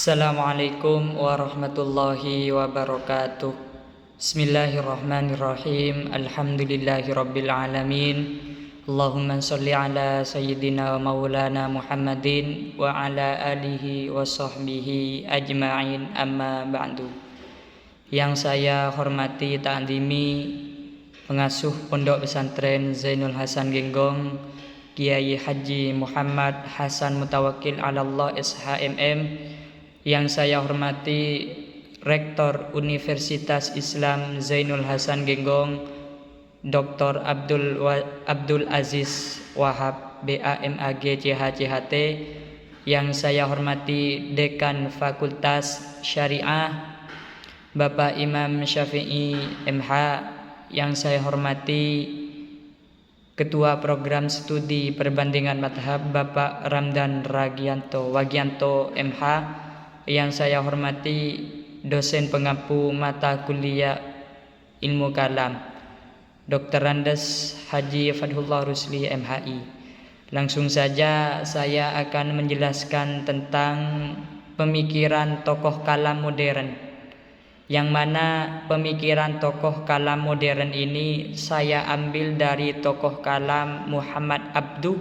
Assalamualaikum warahmatullahi wabarakatuh. Bismillahirrahmanirrahim. Alhamdulillahirabbil alamin. Allahumma shalli ala sayyidina wa maulana Muhammadin wa ala alihi wa sahbihi ajma'in, amma ba'du. Yang saya hormati, ta'zimi pengasuh Pondok Pesantren Zainul Hasan Genggong, Kiai Haji Muhammad Hasan Mutawakkil Alallah SHMM. Yang saya hormati Rektor Universitas Islam Zainul Hasan Genggong, Dr. Abdul Aziz Wahab BAMAG CHCHT. Yang saya hormati Dekan Fakultas Syariah Bapak Imam Syafi'i MH. Yang saya hormati Ketua Program Studi Perbandingan Madhab Bapak Ramdan Wagianto MH. Yang saya hormati dosen pengampu mata kuliah ilmu kalam Dr. Andes Haji Fadhullah Rusli MHI. Langsung saja saya akan menjelaskan tentang pemikiran tokoh kalam modern, yang mana pemikiran tokoh kalam modern ini saya ambil dari tokoh kalam Muhammad Abduh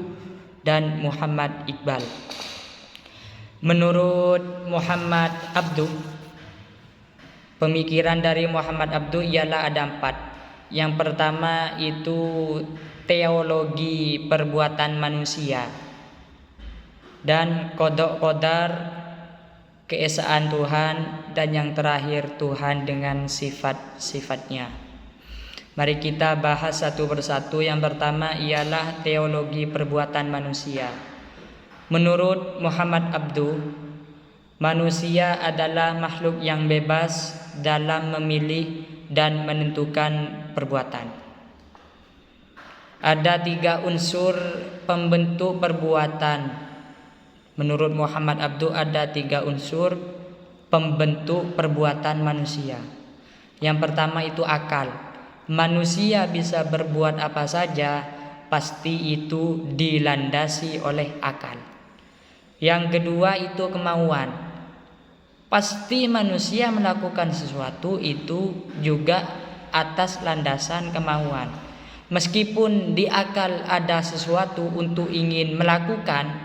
dan Muhammad Iqbal. Menurut Muhammad Abduh, pemikiran dari Muhammad Abduh ialah ada 4. Yang pertama itu teologi perbuatan manusia dan qada qadar, keesaan Tuhan, dan yang terakhir Tuhan dengan sifat-sifatnya. Mari kita bahas satu persatu. Yang pertama ialah teologi perbuatan manusia. Menurut Muhammad Abduh, manusia adalah makhluk yang bebas dalam memilih dan menentukan perbuatan. Ada 3 unsur pembentuk perbuatan. Menurut Muhammad Abduh ada 3 unsur pembentuk perbuatan manusia. Yang pertama itu akal. Manusia bisa berbuat apa saja, pasti itu dilandasi oleh akal. Yang kedua itu kemauan. Pasti manusia melakukan sesuatu itu juga atas landasan kemauan. Meskipun di akal ada sesuatu untuk ingin melakukan,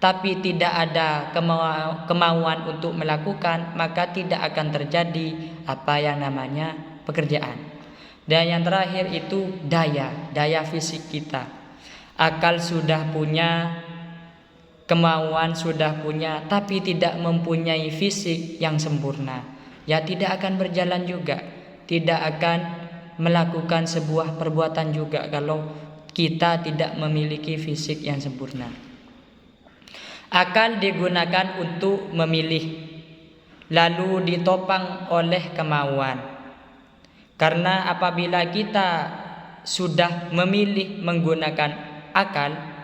tapi tidak ada kemauan untuk melakukan, maka tidak akan terjadi apa yang namanya pekerjaan. Dan yang terakhir itu daya fisik kita. Akal sudah punya, kemauan sudah punya, tapi tidak mempunyai fisik yang sempurna, ya tidak akan berjalan juga, tidak akan melakukan sebuah perbuatan juga kalau kita tidak memiliki fisik yang sempurna. Akal digunakan untuk memilih, lalu ditopang oleh kemauan. Karena apabila kita sudah memilih menggunakan akal,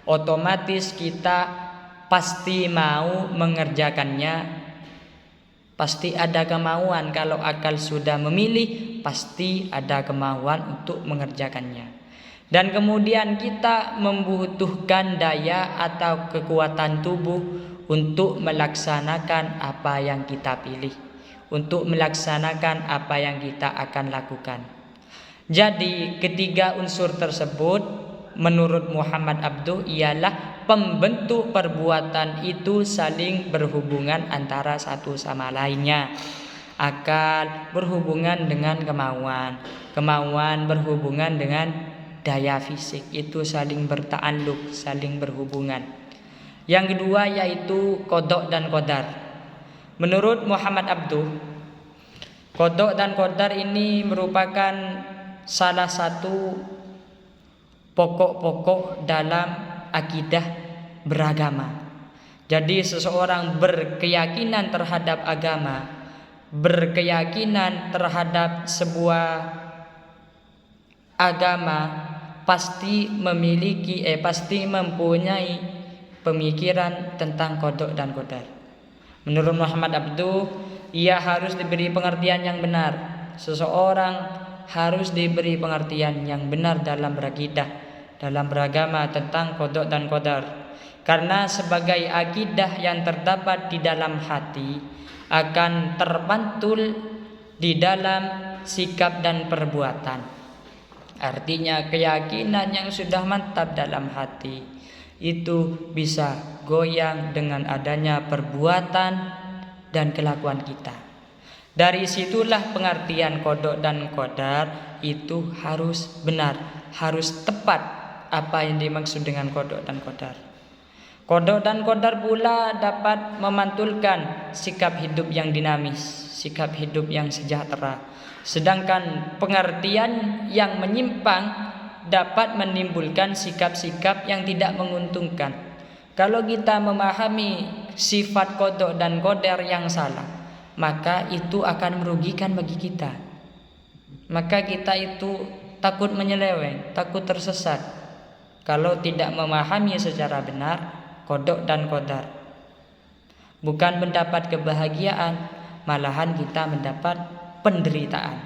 otomatis kita pasti mau mengerjakannya, pasti ada kemauan. Kalau akal sudah memilih, pasti ada kemauan untuk mengerjakannya. Dan kemudian kita membutuhkan daya atau kekuatan tubuh untuk melaksanakan apa yang kita pilih, untuk melaksanakan apa yang kita akan lakukan. Jadi ketiga unsur tersebut menurut Muhammad Abduh ialah pembentuk perbuatan itu saling berhubungan antara satu sama lainnya. Akal berhubungan dengan kemauan, kemauan berhubungan dengan daya fisik, itu saling berta'alluq, saling berhubungan. Yang kedua yaitu qada dan qadar. Menurut Muhammad Abduh, qada dan qadar ini merupakan salah satu pokok-pokok dalam akidah beragama. Jadi seseorang berkeyakinan terhadap agama, berkeyakinan terhadap sebuah agama, pasti mempunyai pemikiran tentang qada dan qadar. Menurut Muhammad Abduh, ia harus diberi pengertian yang benar. Seseorang harus diberi pengertian yang benar dalam berakidah, dalam beragama tentang qada dan qadar. Karena sebagai akidah yang terdapat di dalam hati akan terpantul di dalam sikap dan perbuatan. Artinya keyakinan yang sudah mantap dalam hati itu bisa goyang dengan adanya perbuatan dan kelakuan kita. Dari situlah pengertian kodok dan qadar itu harus benar, harus tepat apa yang dimaksud dengan kodok dan qadar. Kodok dan qadar pula dapat memantulkan sikap hidup yang dinamis, sikap hidup yang sejahtera. Sedangkan pengertian yang menyimpang dapat menimbulkan sikap-sikap yang tidak menguntungkan. Kalau kita memahami sifat kodok dan qadar yang salah, maka itu akan merugikan bagi kita. Maka kita itu takut menyeleweng, takut tersesat kalau tidak memahami secara benar kodok dan qadar. Bukan mendapat kebahagiaan, malahan kita mendapat penderitaan.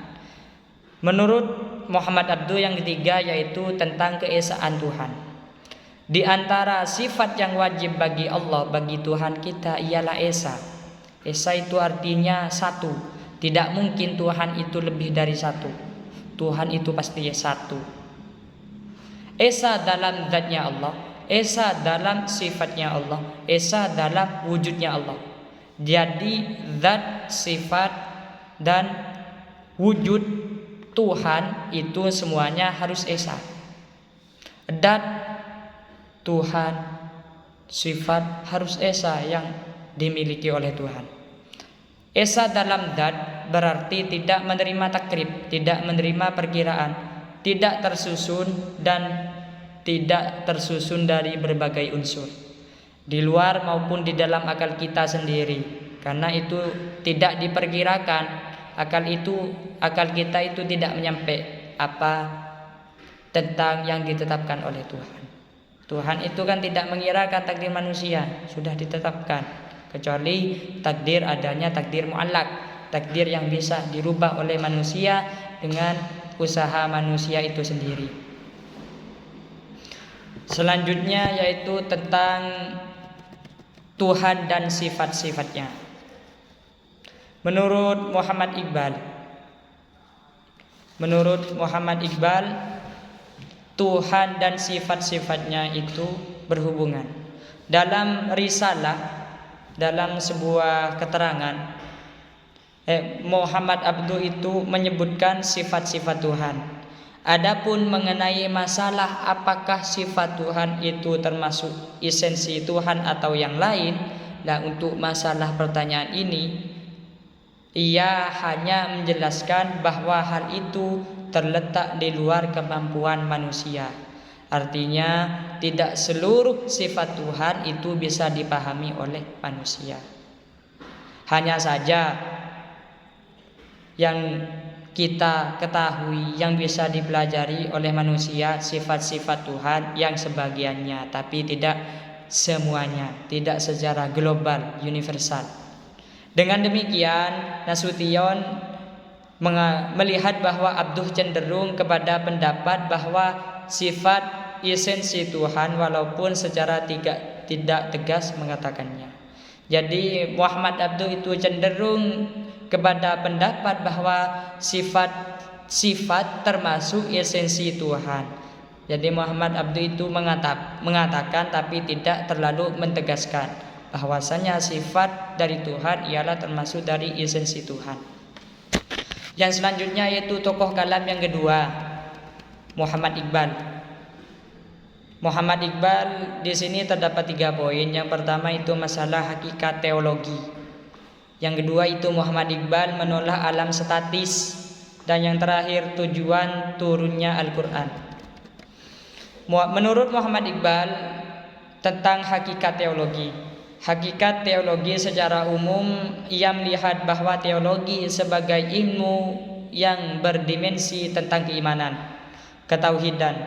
Menurut Muhammad Abduh yang ketiga yaitu tentang keesaan Tuhan. Di antara sifat yang wajib bagi Allah, bagi Tuhan kita ialah esa. Esa itu artinya satu. Tidak mungkin Tuhan itu lebih dari satu. Tuhan itu pasti satu. Esa dalam zatnya Allah, esa dalam sifatnya Allah, esa dalam wujudnya Allah. Jadi zat, sifat dan wujud Tuhan itu semuanya harus esa. Dat Tuhan, sifat harus esa yang dimiliki oleh Tuhan. Esa dalam dat berarti tidak menerima takrib, tidak menerima perkiraan, tidak tersusun dan tidak tersusun dari berbagai unsur di luar maupun di dalam akal kita sendiri. Karena itu tidak diperkirakan, akal kita itu tidak menyampai apa tentang yang ditetapkan oleh Tuhan. Tuhan itu kan tidak mengirakan takdir manusia, sudah ditetapkan, kecuali takdir adanya takdir mu'allaq, takdir yang bisa dirubah oleh manusia dengan usaha manusia itu sendiri. Selanjutnya yaitu tentang Tuhan dan sifat-sifatnya. Menurut Muhammad Iqbal, Tuhan dan sifat-sifatnya itu berhubungan. Dalam risalah, dalam sebuah keterangan, Muhammad Abduh itu menyebutkan sifat-sifat Tuhan. Adapun mengenai masalah apakah sifat Tuhan itu termasuk esensi Tuhan atau yang lain, nah untuk masalah pertanyaan ini ia hanya menjelaskan bahwa hal itu terletak di luar kemampuan manusia. Artinya tidak seluruh sifat Tuhan itu bisa dipahami oleh manusia. Hanya saja yang kita ketahui, yang bisa dipelajari oleh manusia sifat-sifat Tuhan yang sebagiannya, tapi tidak semuanya, tidak secara global, universal. Dengan demikian, Nasution melihat bahwa Abduh cenderung kepada pendapat bahwa sifat esensi Tuhan walaupun secara tidak tegas mengatakannya. Jadi Muhammad Abduh itu cenderung kepada pendapat bahwa sifat termasuk esensi Tuhan. Jadi Muhammad Abduh itu mengatakan tapi tidak terlalu mentegaskan bahwasanya sifat dari Tuhan ialah termasuk dari esensi Tuhan. Yang selanjutnya yaitu tokoh kalam yang kedua, Muhammad Iqbal di sini terdapat 3 poin. Yang pertama itu masalah hakikat teologi. Yang kedua itu Muhammad Iqbal menolak alam statis, dan yang terakhir tujuan turunnya Al-Quran. Menurut Muhammad Iqbal tentang hakikat teologi. Hakikat teologi secara umum ia melihat bahwa teologi sebagai ilmu yang berdimensi tentang keimanan, ketauhidan.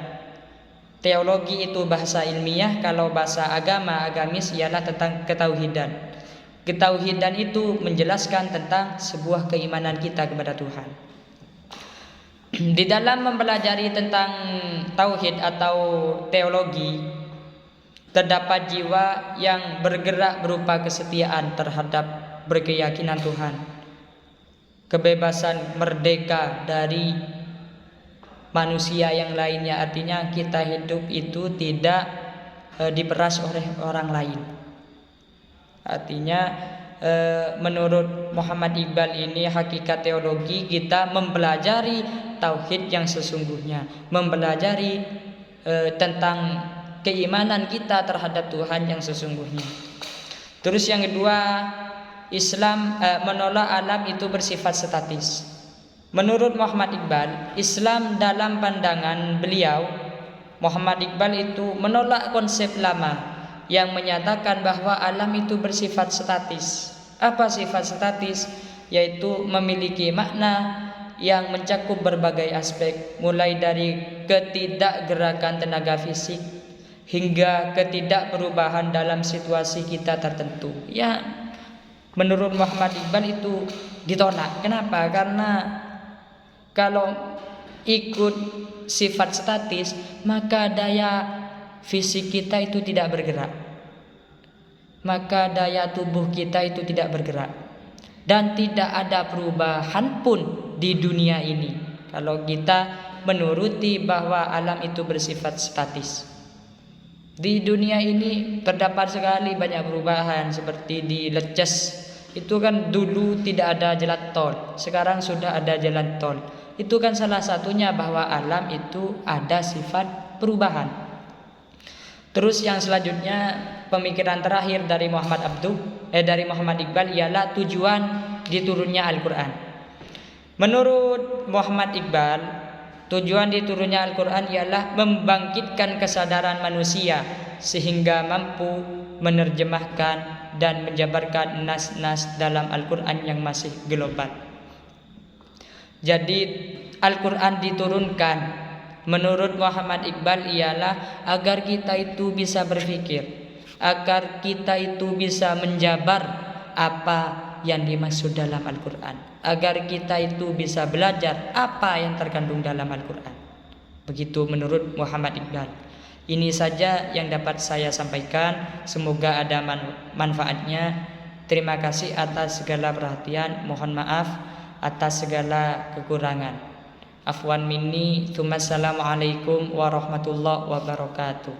Teologi itu bahasa ilmiah, kalau bahasa agamis ialah tentang ketauhidan. Ketauhidan itu menjelaskan tentang sebuah keimanan kita kepada Tuhan. Di dalam mempelajari tentang tauhid atau teologi, terdapat jiwa yang bergerak berupa kesetiaan terhadap berkeyakinan Tuhan, kebebasan merdeka dari manusia yang lainnya. Artinya kita hidup itu tidak diperas oleh orang lain. Artinya menurut Muhammad Iqbal ini hakikat teologi kita mempelajari tauhid yang sesungguhnya, mempelajari tentang keimanan kita terhadap Tuhan yang sesungguhnya. Terus yang kedua, Islam menolak alam itu bersifat statis. Menurut Muhammad Iqbal, Islam dalam pandangan beliau, Muhammad Iqbal itu menolak konsep lama yang menyatakan bahwa alam itu bersifat statis. Apa sifat statis? Yaitu memiliki makna yang mencakup berbagai aspek, mulai dari ketidakgerakan tenaga fisik hingga ketidakperubahan dalam situasi kita tertentu. Ya, menurut Muhammad Iqbal itu ditolak. Kenapa? Karena kalau ikut sifat statis, maka daya fisik kita itu tidak bergerak, maka daya tubuh kita itu tidak bergerak, dan tidak ada perubahan pun di dunia ini kalau kita menuruti bahwa alam itu bersifat statis. Di dunia ini terdapat sekali banyak perubahan, seperti di Leces itu kan dulu tidak ada jalan tol, sekarang sudah ada jalan tol. Itu kan salah satunya bahwa alam itu ada sifat perubahan. Terus yang selanjutnya, pemikiran terakhir dari dari Muhammad Iqbal ialah tujuan diturunnya Al-Quran. Menurut Muhammad Iqbal, tujuan diturunnya Al-Quran ialah membangkitkan kesadaran manusia sehingga mampu menerjemahkan dan menjabarkan nas-nas dalam Al-Quran yang masih global. Jadi Al-Quran diturunkan menurut Muhammad Iqbal ialah agar kita itu bisa berpikir, agar kita itu bisa menjabar apa yang dimaksud dalam Al-Quran, agar kita itu bisa belajar apa yang terkandung dalam Al-Quran. Begitu menurut Muhammad Iqbal. Ini saja yang dapat saya sampaikan. Semoga ada manfaatnya. Terima kasih atas segala perhatian. Mohon maaf atas segala kekurangan. Afwan minni. Assalamualaikum warahmatullahi wabarakatuh.